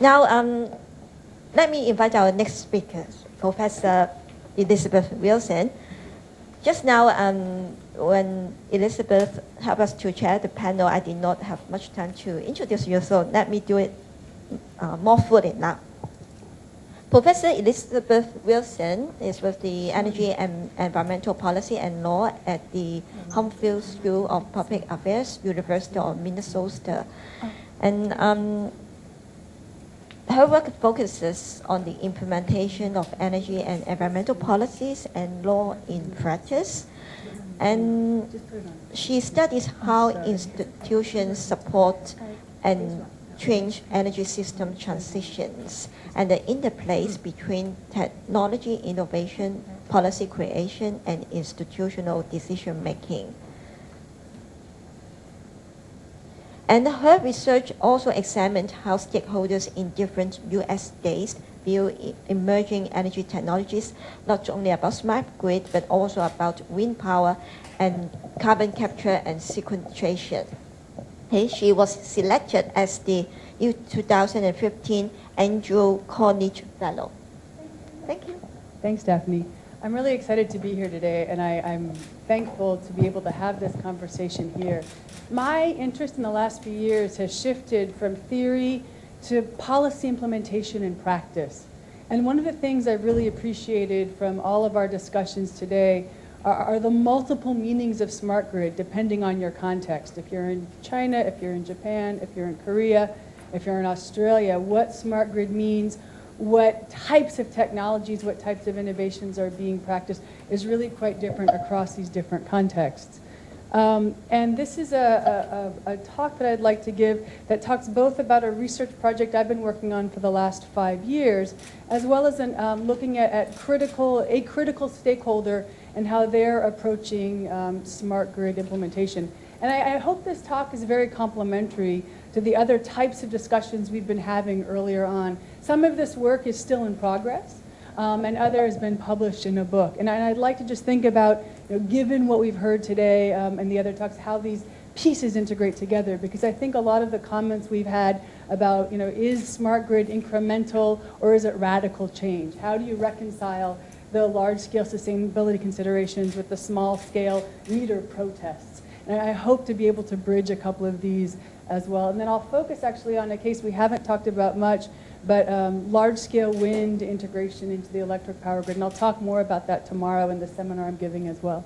Now, let me invite our next speaker, Professor Elizabeth Wilson. Just now, when Elizabeth helped us to chair the panel, I did not have much time to introduce you, so let me do it more fully now. Professor Elizabeth Wilson is with the Energy and Environmental Policy and Law at the Humphrey School of Public Affairs, University of Minnesota. And her work focuses on the implementation of energy and environmental policies and law in practice. And she studies how institutions support and change energy system transitions and the interplays between technology innovation, policy creation, and institutional decision making. And her research also examined how stakeholders in different U.S. states view emerging energy technologies, not only about smart grid, but also about wind power and carbon capture and sequestration. She was selected as the 2015 Andrew Cornish Fellow. Thank you. Thanks, Daphne. I'm really excited to be here today, and I'm thankful to be able to have this conversation here. My interest in the last few years has shifted from theory to policy implementation and practice. And one of the things I've really appreciated from all of our discussions today are the multiple meanings of smart grid depending on your context. If you're in China, if you're in Japan, if you're in Korea, if you're in Australia, what smart grid means, what types of technologies, what types of innovations are being practiced is really quite different across these different contexts. And this is a talk that I'd like to give that talks both about a research project I've been working on for the last 5 years, as well as looking at a critical stakeholder and how they're approaching smart grid implementation. And I hope this talk is very complementary to the other types of discussions we've been having earlier on. Some of this work is still in progress, and other has been published in a book. And I'd like to just think about, given what we've heard today and the other talks, how these pieces integrate together. Because I think a lot of the comments we've had about, is smart grid incremental or is it radical change? How do you reconcile the large-scale sustainability considerations with the small-scale leader protests? And I hope to be able to bridge a couple of these as well. And then I'll focus actually on a case we haven't talked about much, but large-scale wind integration into the electric power grid. And I'll talk more about that tomorrow in the seminar I'm giving as well.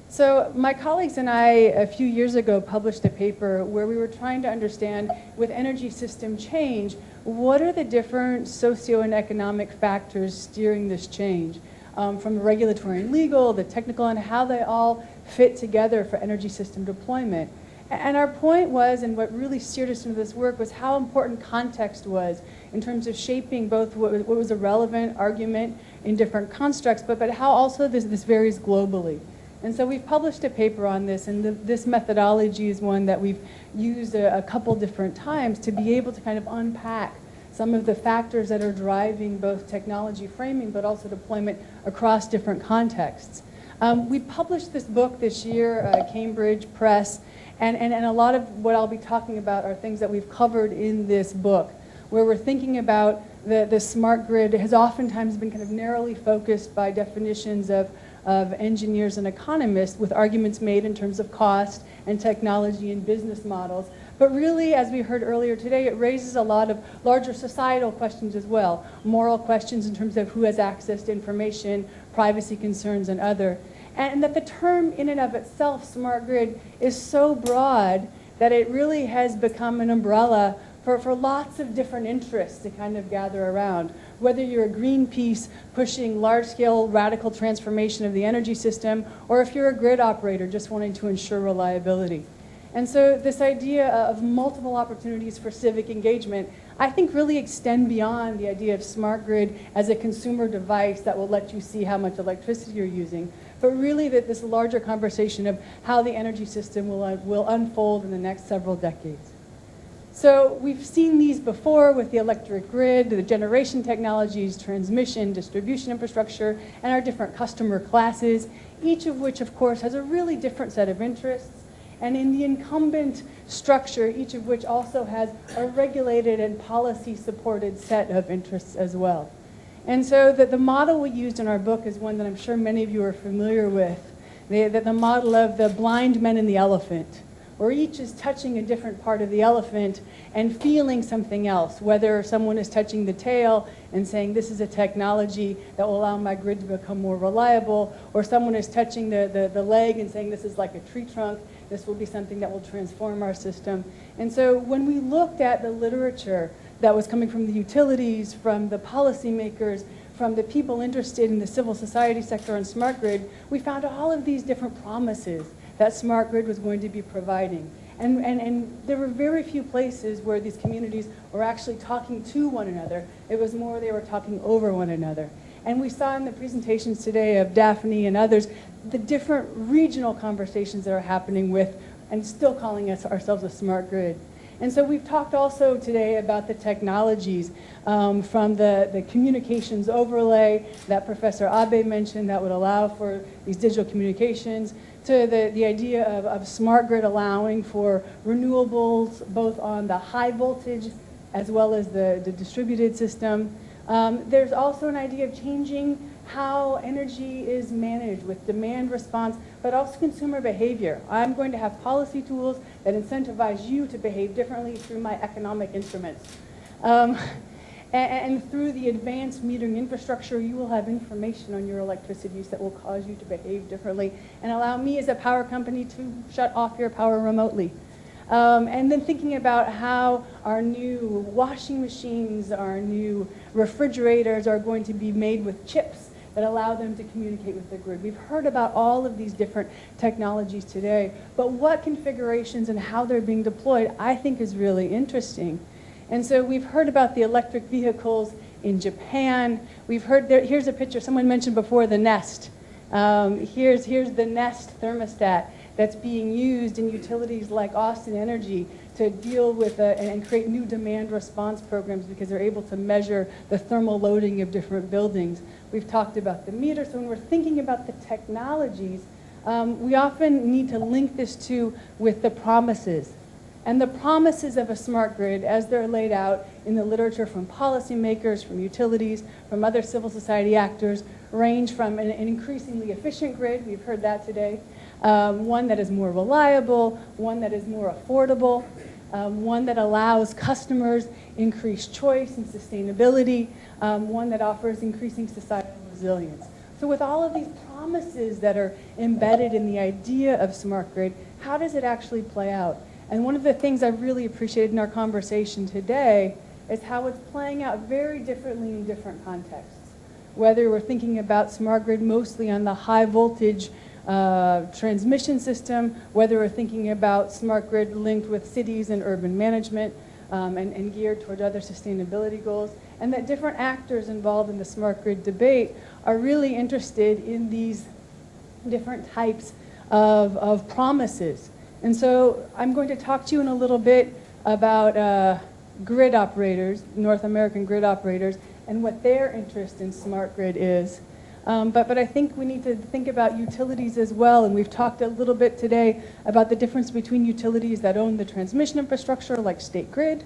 So my colleagues and I, a few years ago, published a paper where we were trying to understand, with energy system change, what are the different socio and economic factors steering this change? From the regulatory and legal, the technical, and how they all fit together for energy system deployment. And our point was, and what really steered us into this work, was how important context was in terms of shaping both what was a relevant argument in different constructs, but how also this varies globally. And so we've published a paper on this, and this methodology is one that we've used a couple different times to be able to kind of unpack some of the factors that are driving both technology framing, but also deployment across different contexts. We published this book this year, Cambridge Press, and a lot of what I'll be talking about are things that we've covered in this book, where we're thinking about the smart grid has oftentimes been kind of narrowly focused by definitions of engineers and economists, with arguments made in terms of cost and technology and business models. But really, as we heard earlier today, it raises a lot of larger societal questions as well, moral questions in terms of who has access to information, privacy concerns, and other. And that the term in and of itself, smart grid, is so broad that it really has become an umbrella for lots of different interests to kind of gather around. Whether you're a Greenpeace pushing large-scale radical transformation of the energy system, or if you're a grid operator just wanting to ensure reliability. And so this idea of multiple opportunities for civic engagement, I think, really extend beyond the idea of smart grid as a consumer device that will let you see how much electricity you're using, but really that this larger conversation of how the energy system will unfold in the next several decades. So we've seen these before with the electric grid, the generation technologies, transmission, distribution infrastructure, and our different customer classes, each of which, of course, has a really different set of interests and in the incumbent structure, each of which also has a regulated and policy-supported set of interests as well. And so the model we used in our book is one that I'm sure many of you are familiar with, the model of the blind men and the elephant, where each is touching a different part of the elephant and feeling something else, whether someone is touching the tail and saying this is a technology that will allow my grid to become more reliable, or someone is touching the leg and saying this is like a tree trunk, this will be something that will transform our system. And so when we looked at the literature that was coming from the utilities, from the policymakers, from the people interested in the civil society sector on smart grid, we found all of these different promises that smart grid was going to be providing. And there were very few places where these communities were actually talking to one another. It was more they were talking over one another. And we saw in the presentations today of Daphne and others, the different regional conversations that are happening with, and still calling ourselves a smart grid. And so we've talked also today about the technologies from the communications overlay that Professor Abe mentioned that would allow for these digital communications, to the idea of smart grid allowing for renewables both on the high voltage as well as the distributed system. There's also an idea of changing how energy is managed with demand response, but also consumer behavior. I'm going to have policy tools that incentivize you to behave differently through my economic instruments. And through the advanced metering infrastructure, you will have information on your electricity use that will cause you to behave differently and allow me as a power company to shut off your power remotely. And then thinking about how our new washing machines, our new refrigerators are going to be made with chips that allow them to communicate with the grid. We've heard about all of these different technologies today, but what configurations and how they're being deployed, I think is really interesting. And so we've heard about the electric vehicles in Japan. We've heard, here's a picture, someone mentioned before the Nest. Here's the Nest thermostat that's being used in utilities like Austin Energy to deal with and create new demand response programs because they're able to measure the thermal loading of different buildings. We've talked about the meter, so when we're thinking about the technologies, we often need to link this with the promises. And the promises of a smart grid, as they're laid out in the literature from policymakers, from utilities, from other civil society actors, range from an increasingly efficient grid, we've heard that today, one that is more reliable, one that is more affordable, one that allows customers increased choice and sustainability, one that offers increasing societal resilience. So with all of these promises that are embedded in the idea of smart grid, how does it actually play out? And one of the things I've really appreciated in our conversation today is how it's playing out very differently in different contexts. Whether we're thinking about smart grid mostly on the high voltage transmission system, whether we're thinking about smart grid linked with cities and urban management and geared toward other sustainability goals, and that different actors involved in the smart grid debate are really interested in these different types of promises. And so I'm going to talk to you in a little bit about grid operators, North American grid operators, and what their interest in smart grid is. But I think we need to think about utilities as well, and we've talked a little bit today about the difference between utilities that own the transmission infrastructure, like State Grid,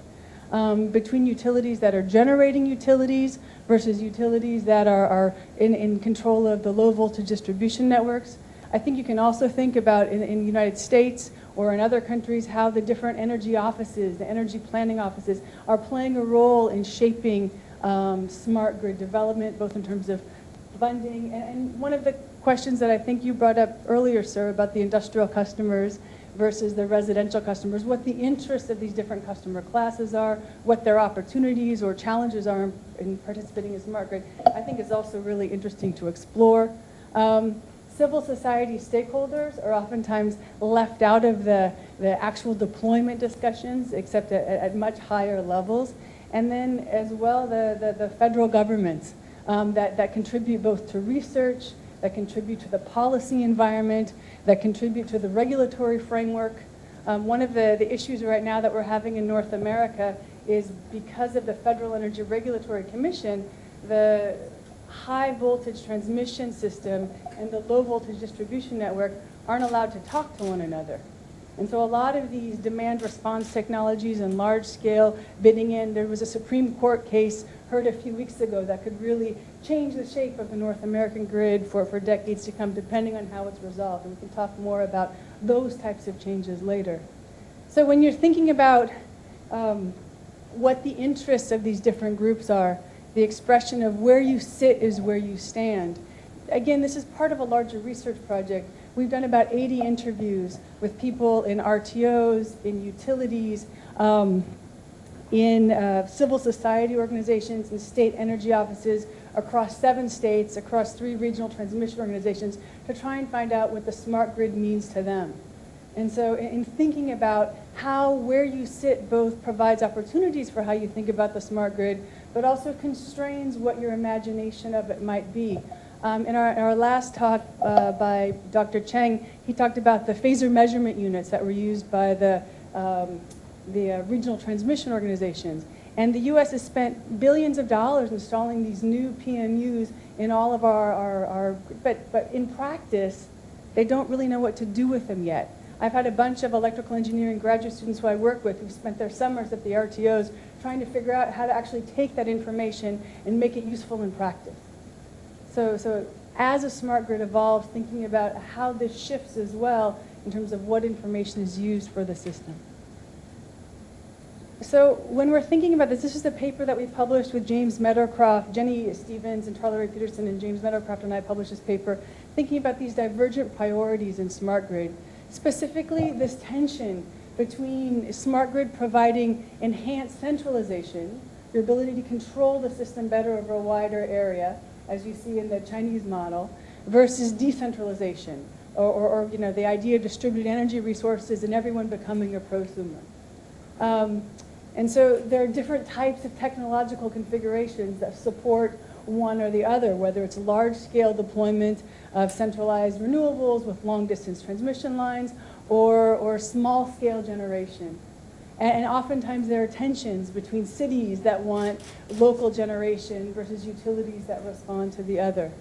between utilities that are generating utilities versus utilities that are in control of the low voltage distribution networks. I think you can also think about in the United States or in other countries how the different energy offices, the energy planning offices, are playing a role in shaping smart grid development, both in terms of funding. And one of the questions that I think you brought up earlier, sir, about the industrial customers versus the residential customers, what the interests of these different customer classes are, what their opportunities or challenges are in participating in smart grid, I think is also really interesting to explore. Civil society stakeholders are oftentimes left out of the actual deployment discussions, except at much higher levels. And then as well, the federal governments that contribute both to research, that contribute to the policy environment, that contribute to the regulatory framework. One of the issues right now that we're having in North America is because of the Federal Energy Regulatory Commission, the high voltage transmission system and the low voltage distribution network aren't allowed to talk to one another. And so a lot of these demand response technologies and large scale bidding in, there was a Supreme Court case heard a few weeks ago that could really change the shape of the North American grid for decades to come, depending on how it's resolved. And we can talk more about those types of changes later. So when you're thinking about what the interests of these different groups are, the expression of where you sit is where you stand. Again, this is part of a larger research project. We've done about 80 interviews with people in RTOs, in utilities, in civil society organizations, in state energy offices, across 7 states, across 3 regional transmission organizations, to try and find out what the smart grid means to them. And so in thinking about how where you sit both provides opportunities for how you think about the smart grid, but also constrains what your imagination of it might be. In our last talk by Dr. Cheng, he talked about the phasor measurement units that were used by the regional transmission organizations. And the U.S. has spent billions of dollars installing these new PMUs in all of but in practice, they don't really know what to do with them yet. I've had a bunch of electrical engineering graduate students who I work with who've spent their summers at the RTOs trying to figure out how to actually take that information and make it useful in practice. So as a smart grid evolves, thinking about how this shifts as well in terms of what information is used for the system. So when we're thinking about this is a paper that we published with James Meadowcroft, Jenny Stevens and Charlie Ray Peterson, and James Meadowcroft and I published this paper thinking about these divergent priorities in smart grid. Specifically, this tension between smart grid providing enhanced centralization, your ability to control the system better over a wider area, as you see in the Chinese model, versus decentralization, or you know, the idea of distributed energy resources and everyone becoming a prosumer. And so there are different types of technological configurations that support one or the other, whether it's large-scale deployment of centralized renewables with long-distance transmission lines or small-scale generation. And oftentimes there are tensions between cities that want local generation versus utilities that respond to the other.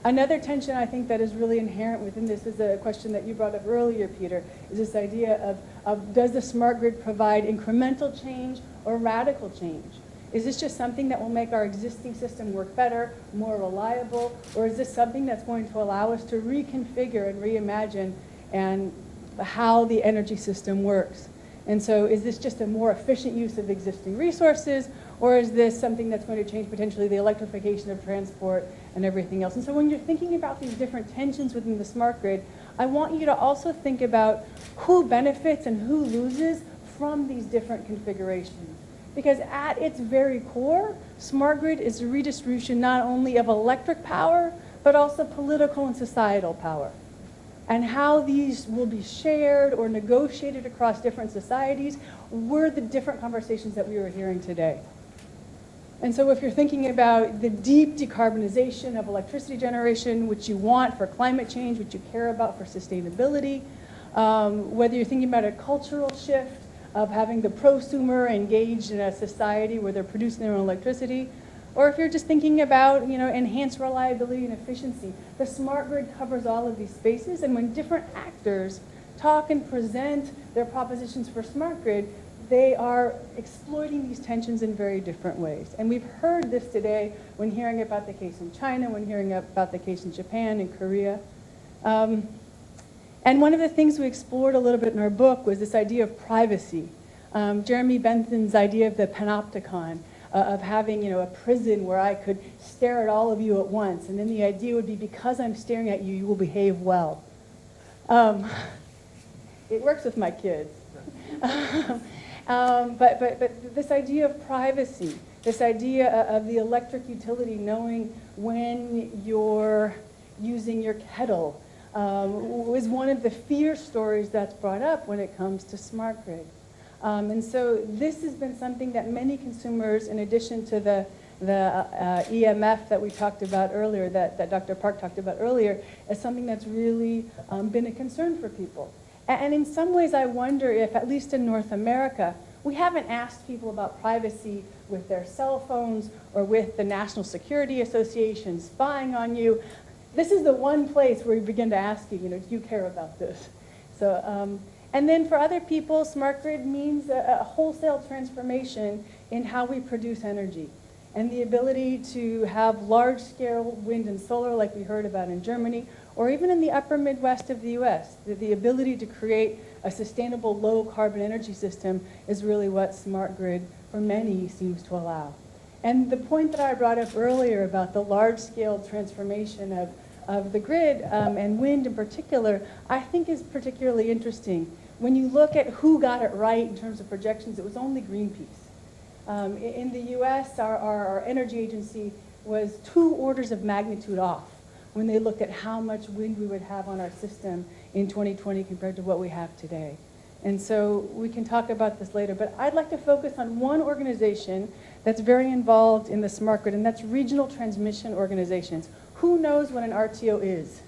Another tension I think that is really inherent within this is a question that you brought up earlier, Peter, is this idea of does the smart grid provide incremental change or radical change? Is this just something that will make our existing system work better, more reliable, or is this something that's going to allow us to reconfigure and reimagine and how the energy system works? And so is this just a more efficient use of existing resources, or is this something that's going to change potentially the electrification of transport and everything else? And so when you're thinking about these different tensions within the smart grid, I want you to also think about who benefits and who loses from these different configurations. Because at its very core, smart grid is a redistribution not only of electric power, but also political and societal power. And how these will be shared or negotiated across different societies were the different conversations that we were hearing today. And so if you're thinking about the deep decarbonization of electricity generation, which you want for climate change, which you care about for sustainability, whether you're thinking about a cultural shift of having the prosumer engaged in a society where they're producing their own electricity, or if you're just thinking about, you know, enhanced reliability and efficiency, the smart grid covers all of these spaces. And when different actors talk and present their propositions for smart grid, they are exploiting these tensions in very different ways. And we've heard this today when hearing about the case in China, when hearing about the case in Japan and Korea. And one of the things we explored a little bit in our book was this idea of privacy. Jeremy Bentham's idea of the panopticon, of having, you know, a prison where I could stare at all of you at once, and then the idea would be because I'm staring at you, you will behave well. It works with my kids. But this idea of privacy, this idea of the electric utility knowing when you're using your kettle, was one of the fear stories that's brought up when it comes to smart grid. And so this has been something that many consumers, in addition to the EMF that we talked about earlier, that Dr. Park talked about earlier, is something that's really been a concern for people. And in some ways, I wonder if, at least in North America, we haven't asked people about privacy with their cell phones or with the National Security Association spying on you. This is the one place where we begin to ask you, you know, do you care about this? So, And then for other people, smart grid means a wholesale transformation in how we produce energy. And the ability to have large-scale wind and solar like we heard about in Germany, or even in the upper Midwest of the US. The ability to create a sustainable low-carbon energy system is really what smart grid, for many, seems to allow. And the point that I brought up earlier about the large-scale transformation of the grid, and wind in particular, I think is particularly interesting. When you look at who got it right in terms of projections, it was only Greenpeace. In the US, our energy agency was 2 orders of magnitude off when they looked at how much wind we would have on our system in 2020 compared to what we have today. And so we can talk about this later, but I'd like to focus on one organization that's very involved in the smart grid, and that's regional transmission organizations. Who knows what an RTO is?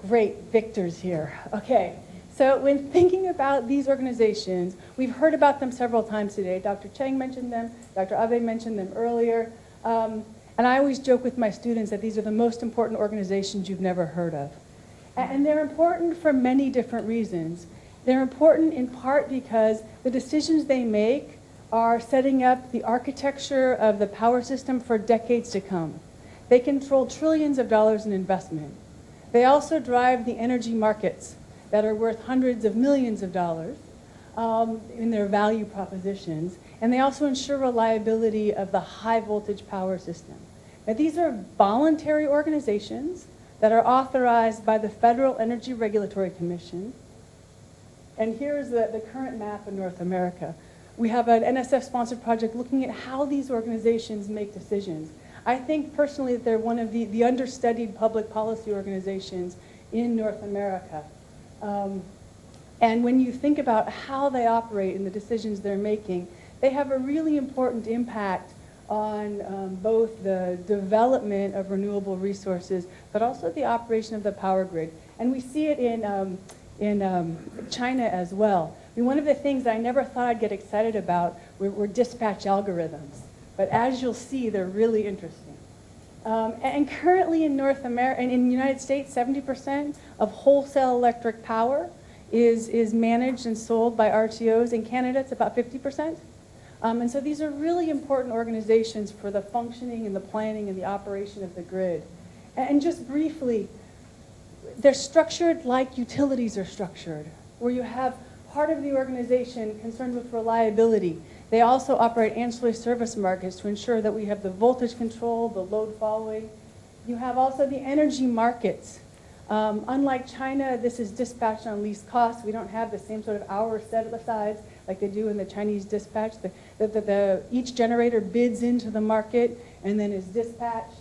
Great, Victor's here. Okay. So when thinking about these organizations, we've heard about them several times today. Dr. Cheng mentioned them, Dr. Abe mentioned them earlier. And I always joke with my students that these are the most important organizations you've never heard of. And they're important for many different reasons. They're important in part because the decisions they make are setting up the architecture of the power system for decades to come. They control trillions of dollars in investment. They also drive the energy markets that are worth hundreds of millions of dollars in their value propositions. And they also ensure reliability of the high voltage power system. Now, these are voluntary organizations that are authorized by the Federal Energy Regulatory Commission. And here's the current map of North America. We have an NSF-sponsored project looking at how these organizations make decisions. I think personally that they're one of the understudied public policy organizations in North America. And when you think about how they operate and the decisions they're making, they have a really important impact on both the development of renewable resources, but also the operation of the power grid. And we see it in China as well. I mean, one of the things that I never thought I'd get excited about were dispatch algorithms. But as you'll see, they're really interesting. And currently in North America, and in the United States, 70% of wholesale electric power is managed and sold by RTOs. In Canada, it's about 50%. And so these are really important organizations for the functioning and the planning and the operation of the grid. And just briefly, they're structured like utilities are structured, where you have part of the organization concerned with reliability. They also operate ancillary service markets to ensure that we have the voltage control, the load following. You have also the energy markets. Unlike China, this is dispatched on least cost. We don't have the same sort of hour set asides like they do in the Chinese dispatch. Each generator bids into the market and then is dispatched.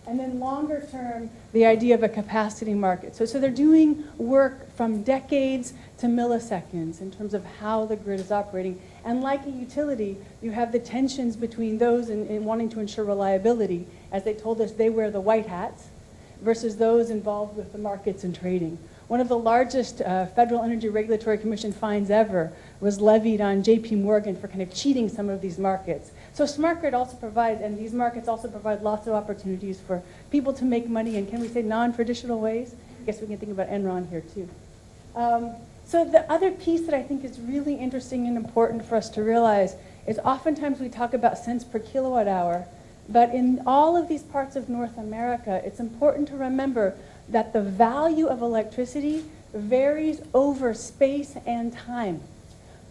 And then longer term, the idea of a capacity market. So they're doing work from decades to milliseconds in terms of how the grid is operating. And like a utility, you have the tensions between those in wanting to ensure reliability. As they told us, they wear the white hats versus those involved with the markets and trading. One of the largest Federal Energy Regulatory Commission fines ever was levied on JP Morgan for kind of cheating some of these markets. So smart grid also provides, and these markets also provide lots of opportunities for people to make money in, can we say, non-traditional ways? I guess we can think about Enron here too. So the other piece that I think is really interesting and important for us to realize is oftentimes we talk about cents per kilowatt hour, but in all of these parts of North America, it's important to remember that the value of electricity varies over space and time.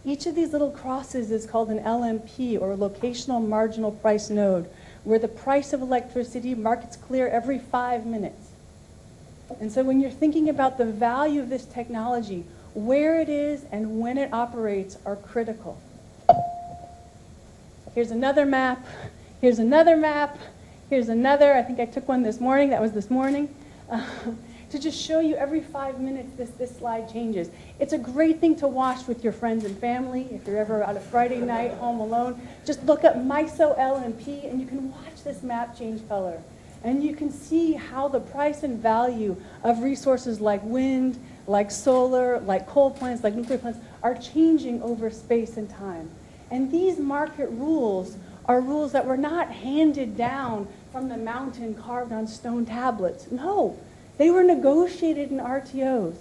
Each of these little crosses is called an LNP, or locational marginal price node, where the price of electricity markets clear every 5 minutes. And so when you're thinking about the value of this technology, where it is and when it operates are critical. Here's another map. Here's another map. Here's another. I think I took one this morning. That was this morning. To just show you every 5 minutes this slide changes. It's a great thing to watch with your friends and family. If you're ever on a Friday night home alone, just look up MISO LNP and you can watch this map change color. And you can see how the price and value of resources like wind, like solar, like coal plants, like nuclear plants are changing over space and time. And these market rules are rules that were not handed down from the mountain carved on stone tablets. No, they were negotiated in RTOs.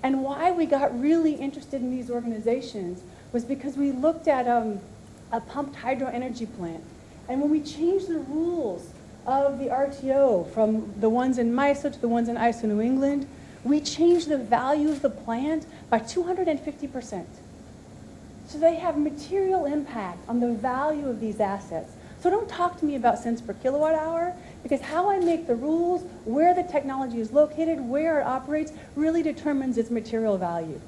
And why we got really interested in these organizations was because we looked at a pumped hydro energy plant. And when we changed the rules of the RTO from the ones in MISO to the ones in ISO New England, we changed the value of the plant by 250%. So they have material impact on the value of these assets. So don't talk to me about cents per kilowatt hour, because how I make the rules, where the technology is located, where it operates, really determines its material value.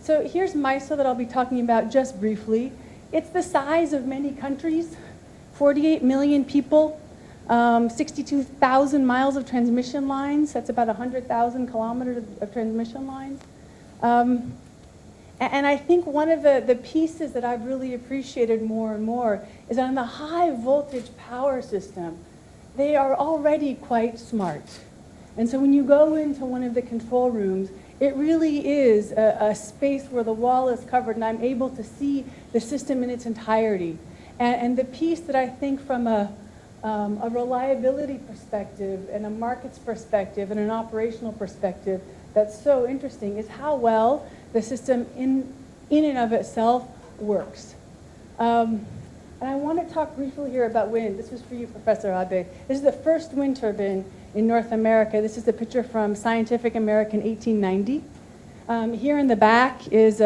So here's MISO that I'll be talking about just briefly. It's the size of many countries, 48 million people, 62,000 miles of transmission lines. That's about 100,000 kilometers of transmission lines. And I think one of the pieces that I've really appreciated more and more is on the high voltage power system, they are already quite smart. And so when you go into one of the control rooms, it really is a space where the wall is covered and I'm able to see the system in its entirety. And the piece that I think from a reliability perspective and a markets perspective and an operational perspective that's so interesting is how well the system in and of itself works. And I want to talk briefly here about wind. This was for you, Professor Abe. This is the first wind turbine in North America. This is a picture from Scientific American 1890. Here in the back is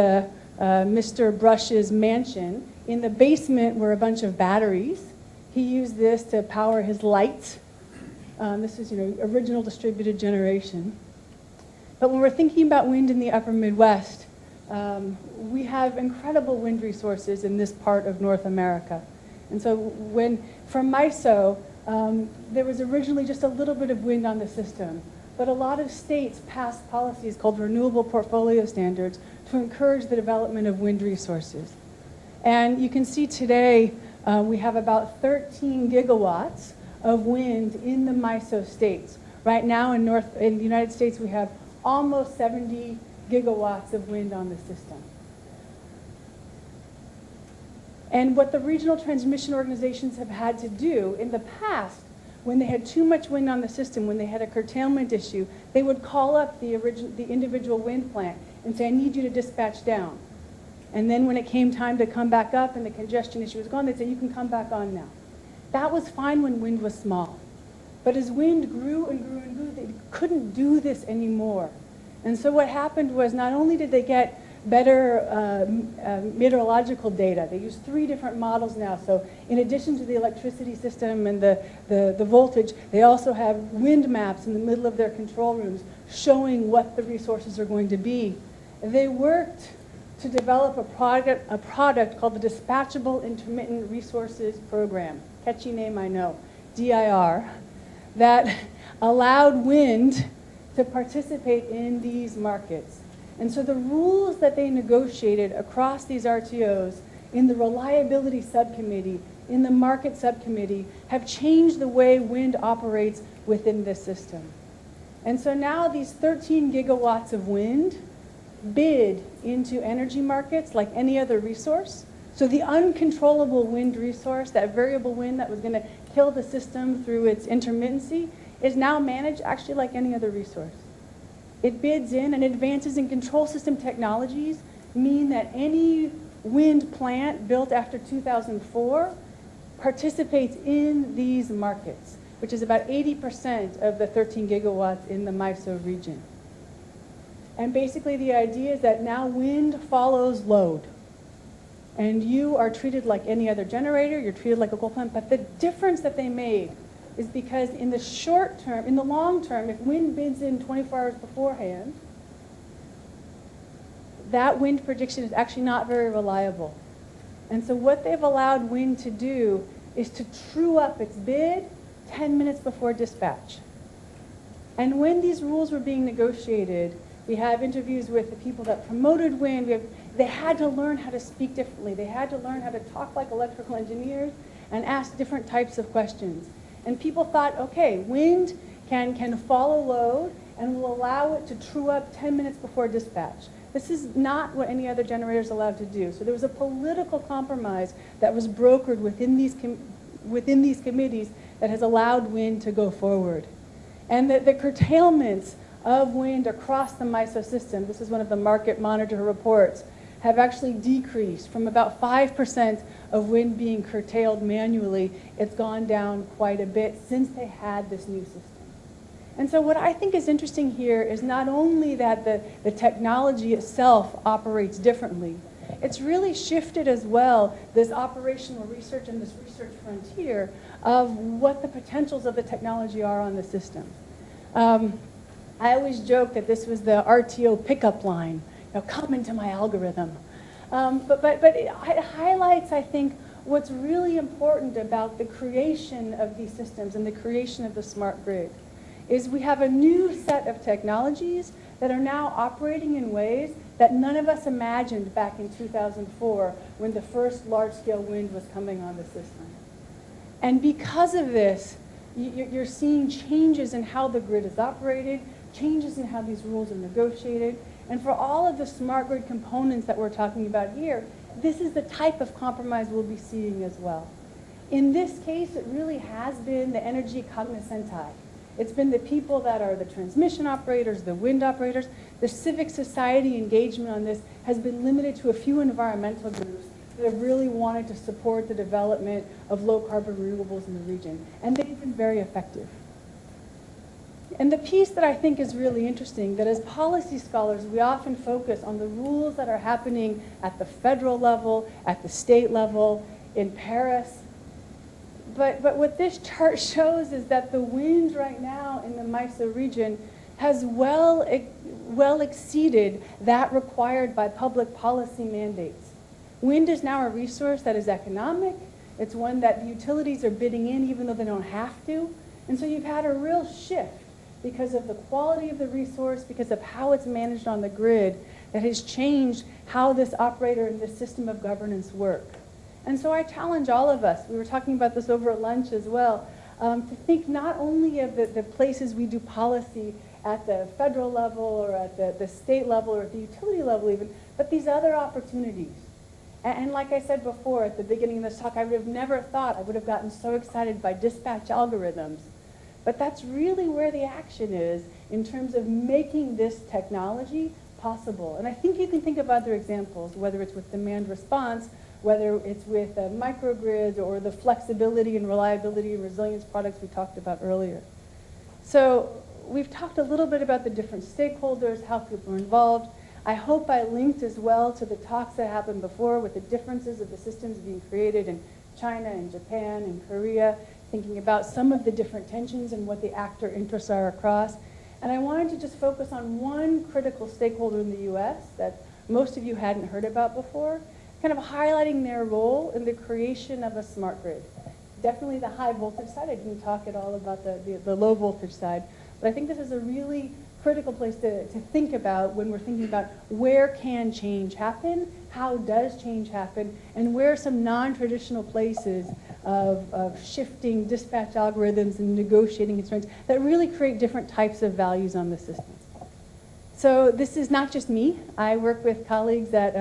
Mr. Brush's mansion. In the basement were a bunch of batteries. He used this to power his lights. This is, original distributed generation. But when we're thinking about wind in the upper Midwest, we have incredible wind resources in this part of North America. And so from MISO, there was originally just a little bit of wind on the system. But a lot of states passed policies called renewable portfolio standards to encourage the development of wind resources. And you can see today we have about 13 gigawatts of wind in the MISO states. Right now in the United States, we have almost 70 gigawatts of wind on the system. And what the regional transmission organizations have had to do in the past, when they had too much wind on the system, when they had a curtailment issue, they would call up the individual wind plant and say, I need you to dispatch down. And then when it came time to come back up and the congestion issue was gone, they'd say, you can come back on now. That was fine when wind was small. But as wind grew and grew and grew, they couldn't do this anymore. And so what happened was not only did they get better meteorological data, they used 3 different models now. So in addition to the electricity system and the voltage, they also have wind maps in the middle of their control rooms showing what the resources are going to be. They worked to develop a product called the Dispatchable Intermittent Resources Program. Catchy name, I know, DIR, that allowed wind to participate in these markets. And so the rules that they negotiated across these RTOs in the reliability subcommittee, in the market subcommittee, have changed the way wind operates within this system. And so now these 13 gigawatts of wind bid into energy markets like any other resource. So the uncontrollable wind resource, that variable wind that was going to kill the system through its intermittency, is now managed actually like any other resource. It bids in, and advances in control system technologies mean that any wind plant built after 2004 participates in these markets, which is about 80% of the 13 gigawatts in the MISO region. And basically the idea is that now wind follows load. And you are treated like any other generator, you're treated like a coal plant, but the difference that they made is because in the short term, in the long term, if wind bids in 24 hours beforehand, that wind prediction is actually not very reliable. And so what they've allowed wind to do is to true up its bid 10 minutes before dispatch. And when these rules were being negotiated, we have interviews with the people that promoted wind. They had to learn how to speak differently. They had to learn how to talk like electrical engineers and ask different types of questions. And people thought, okay, wind can follow load and will allow it to true up 10 minutes before dispatch. This is not what any other generator is allowed to do. So there was a political compromise that was brokered within these committees that has allowed wind to go forward. And the curtailments of wind across the MISO system, this is one of the market monitor reports, have actually decreased from about 5% of wind being curtailed manually. It's gone down quite a bit since they had this new system. And so what I think is interesting here is not only that the technology itself operates differently, it's really shifted as well this operational research and this research frontier of what the potentials of the technology are on the system. I always joke that this was the RTO pickup line, come into my algorithm. But it highlights, I think, what's really important about the creation of these systems and the creation of the smart grid is we have a new set of technologies that are now operating in ways that none of us imagined back in 2004 when the first large-scale wind was coming on the system. And because of this, you're seeing changes in how the grid is operated, changes in how these rules are negotiated, and for all of the smart grid components that we're talking about here, this is the type of compromise we'll be seeing as well. In this case, it really has been the energy cognoscenti. It's been the people that are the transmission operators, the wind operators. The civic society engagement on this has been limited to a few environmental groups that have really wanted to support the development of low-carbon renewables in the region. And they've been very effective. And the piece that I think is really interesting, that as policy scholars, we often focus on the rules that are happening at the federal level, at the state level, in Paris. But what this chart shows is that the wind right now in the MISO region has well exceeded that required by public policy mandates. Wind is now a resource that is economic. It's one that the utilities are bidding in even though they don't have to. And so you've had a real shift because of the quality of the resource, because of how it's managed on the grid, that has changed how this operator and this system of governance work. And so I challenge all of us, we were talking about this over at lunch as well, to think not only of the places we do policy at the federal level or at the state level or at the utility level even, but these other opportunities. And like I said before at the beginning of this talk, I would have never thought I would have gotten so excited by dispatch algorithms. But that's really where the action is in terms of making this technology possible. And I think you can think of other examples, whether it's with demand response, whether it's with microgrids or the flexibility and reliability and resilience products we talked about earlier. So we've talked a little bit about the different stakeholders, how people are involved. I hope I linked as well to the talks that happened before with the differences of the systems being created in China and Japan and Korea, thinking about some of the different tensions and what the actor interests are across. And I wanted to just focus on one critical stakeholder in the US that most of you hadn't heard about before, kind of highlighting their role in the creation of a smart grid. Definitely the high voltage side. I didn't talk at all about the low voltage side, but I think this is a really critical place to think about when we're thinking about where can change happen, how does change happen, and where are some non-traditional places of shifting dispatch algorithms and negotiating constraints that really create different types of values on the system. So this is not just me. I work with colleagues at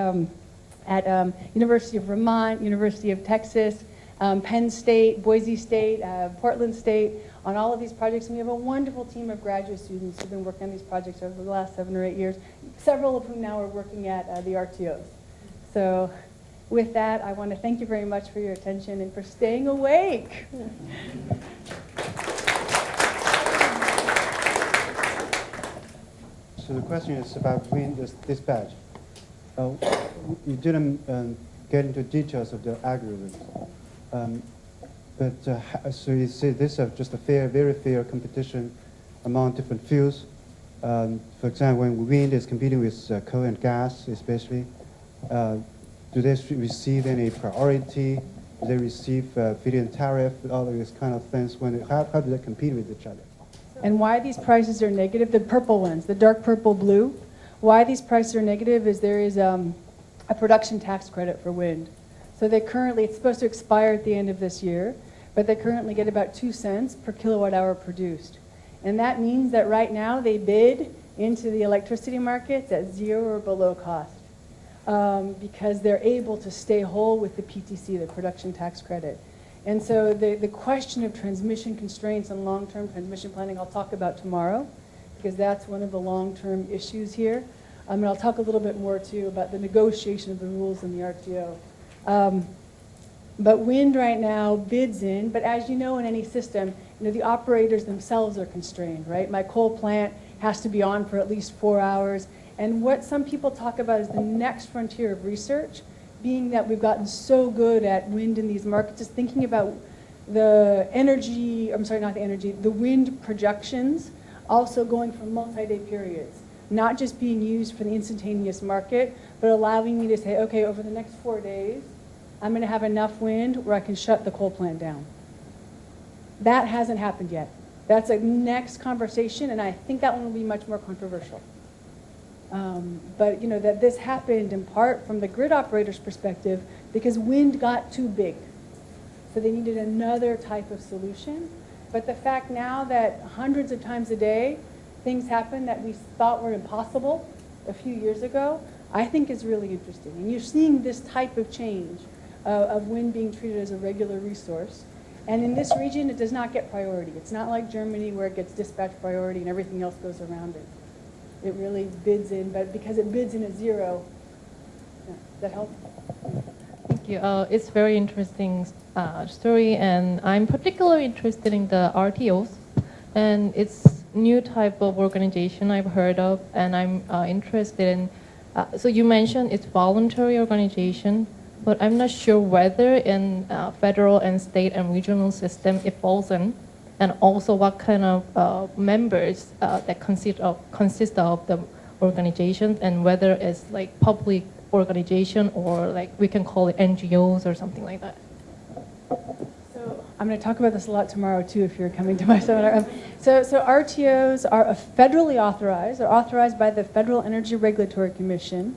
University of Vermont, University of Texas, Penn State, Boise State, Portland State, on all of these projects. And we have a wonderful team of graduate students who've been working on these projects over the last 7 or 8 years, several of whom now are working at the RTOs. So with that, I want to thank you very much for your attention and for staying awake. So the question is about wind dispatch. You didn't get into details of the algorithms. So you say this is just a very fair competition among different fields. For example, when wind is competing with coal and gas, especially, do they receive any priority? Do they receive feed-in tariff? All of these kind of things. How do they compete with each other? And why these prices are negative, the purple ones, the dark purple blue, why these prices are negative is there is a production tax credit for wind. So they currently, it's supposed to expire at the end of this year, but they currently get about 2 cents per kilowatt hour produced. And that means that right now they bid into the electricity markets at 0 or below cost because they're able to stay whole with the PTC, the production tax credit. And so the question of transmission constraints and long-term transmission planning I'll talk about tomorrow, because that's one of the long-term issues here. And I'll talk a little bit more, too, about the negotiation of the rules in the RTO. But wind right now bids in, but as you know in any system, the operators themselves are constrained, right? My coal plant has to be on for at least 4 hours. And what some people talk about is the next frontier of research, being that we've gotten so good at wind in these markets, is thinking about the energy, I'm sorry, not the energy, the wind projections also going for multi-day periods, not just being used for the instantaneous market, but allowing me to say, okay, over the next 4 days, I'm going to have enough wind where I can shut the coal plant down. That hasn't happened yet. That's a next conversation, and I think that one will be much more controversial. But that this happened in part from the grid operator's perspective because wind got too big. So they needed another type of solution. But the fact now that hundreds of times a day things happen that we thought were impossible a few years ago, I think is really interesting. And you're seeing this type of change of wind being treated as a regular resource. And in this region, it does not get priority. It's not like Germany where it gets dispatch priority and everything else goes around it. It really bids in, but because it bids in at zero, does that help? Thank you. It's very interesting story, and I'm particularly interested in the RTOs, and it's new type of organization I've heard of, and I'm interested in. So you mentioned it's voluntary organization, but I'm not sure whether in federal and state and regional system it falls in, and also what kind of members that consist of the organizations, and whether it's like public organization or like we can call it NGOs or something like that. So I'm going to talk about this a lot tomorrow too if you're coming to my seminar. So RTOs are federally authorized. They're authorized by the Federal Energy Regulatory Commission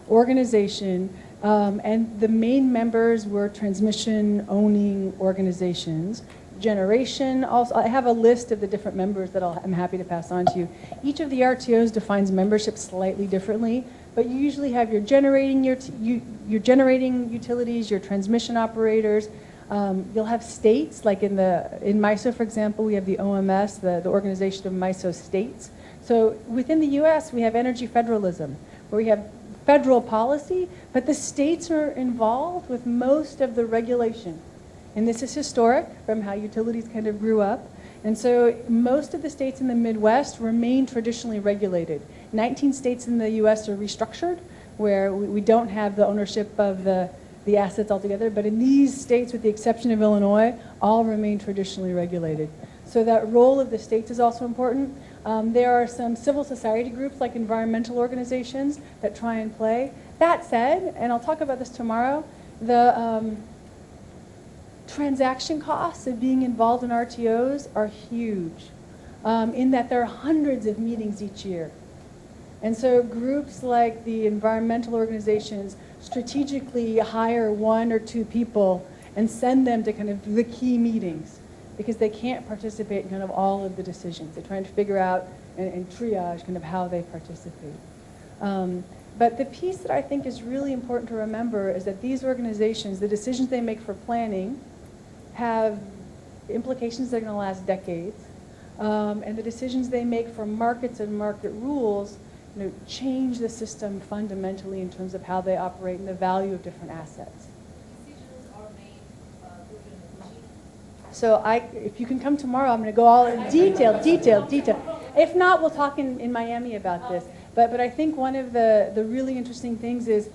organization, and the main members were transmission owning organizations. Generation, also, I have a list of the different members that I'm happy to pass on to you. Each of the RTOs defines membership slightly differently, but you usually have your generating utilities, your transmission operators. You'll have states, like in MISO, for example, we have the OMS, the Organization of MISO States. So within the U.S., we have energy federalism, where we have federal policy, but the states are involved with most of the regulation. And this is historic from how utilities kind of grew up. And so most of the states in the Midwest remain traditionally regulated. 19 states in the U.S. are restructured, where we don't have the ownership of the assets altogether. But in these states, with the exception of Illinois, all remain traditionally regulated. So that role of the states is also important. There are some civil society groups, like environmental organizations, that try and play. That said, and I'll talk about this tomorrow, the transaction costs of being involved in RTOs are huge, in that there are hundreds of meetings each year. And so groups like the environmental organizations strategically hire 1 or 2 people and send them to kind of the key meetings because they can't participate in kind of all of the decisions. They're trying to figure out and triage kind of how they participate. But the piece that I think is really important to remember is that these organizations, the decisions they make for planning, have implications that are going to last decades. And the decisions they make for markets and market rules change the system fundamentally in terms of how they operate and the value of different assets. Decisions are made So if you can come tomorrow, I'm going to go all in detail. If not, we'll talk in Miami about this. But I think one of the really interesting things is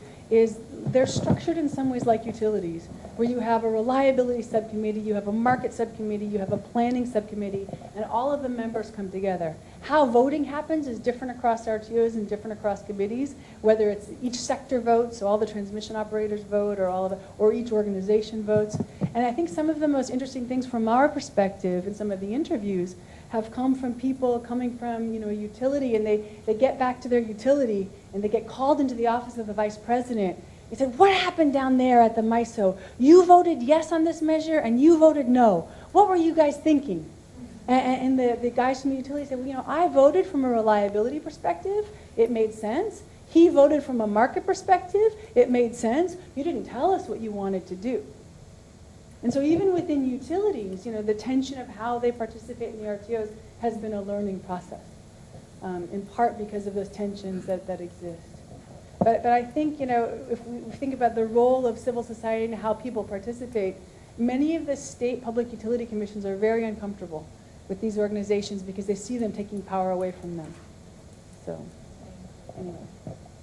they're structured in some ways like utilities, where you have a reliability subcommittee, you have a market subcommittee, you have a planning subcommittee, and all of the members come together. How voting happens is different across RTOs and different across committees, whether it's each sector votes, so all the transmission operators vote, or each organization votes. And I think some of the most interesting things from our perspective in some of the interviews have come from people coming from a utility, and they get back to their utility and they get called into the office of the vice president. He said, "What happened down there at the MISO? You voted yes on this measure and you voted no. What were you guys thinking?" And the guys from the utility said, "Well, I voted from a reliability perspective. It made sense. He voted from a market perspective. It made sense. You didn't tell us what you wanted to do." And so even within utilities, the tension of how they participate in the RTOs has been a learning process. in part because of those tensions that exist. But I think, if we think about the role of civil society and how people participate, many of the state public utility commissions are very uncomfortable with these organizations because they see them taking power away from them. So, anyway,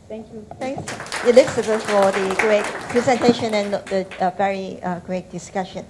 thank you. Thanks, Elizabeth, for the great presentation and the very great discussion.